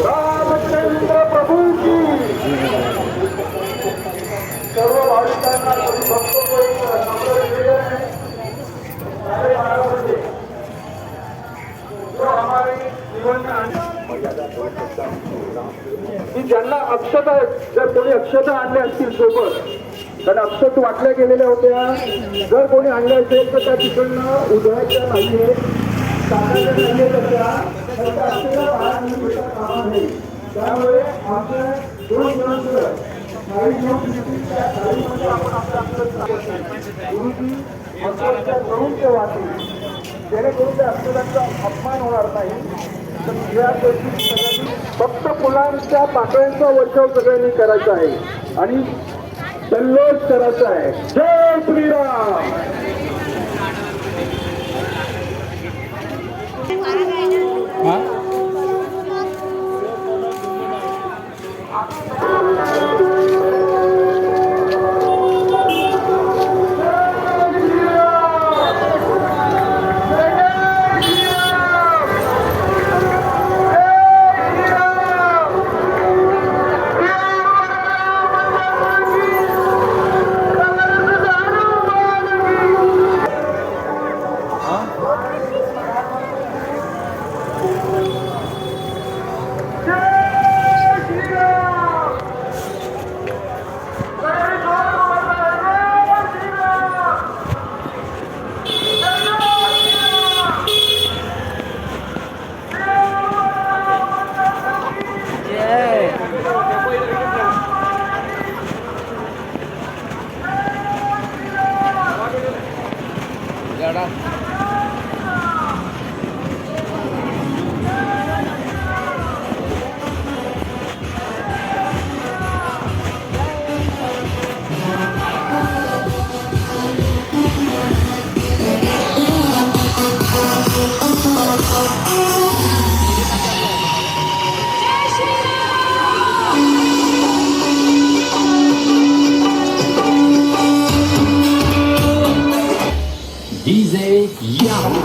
रामचंद्र प्रभूंची सर्व भाविकांना की ज्यांना अक्षता, जर कोणी अक्षता आणल्या असतील सोबत, कारण अक्षत वाटल्या गेलेल्या होत्या, जर कोणी आणल्या असेल तर त्या तिकडनं उधळायच्या नाहीये, टाकायच्या नाहीये त्या अक्षता बाहेर निघू शकत कामा नाही. त्यामुळे आमच्या दोन जणांचं गुरुजी वाटतील जेणेकरून त्या अक्षरांचा अपमान होणार नाही. तर या गोष्टी सगळ्यांनी फक्त फुलांच्या पाकळ्यांचा वर्षाव सगळ्यांनी करायचा आहे आणि जल्लोष करायचा आहे. जय श्रीराम. DJ Yahoo!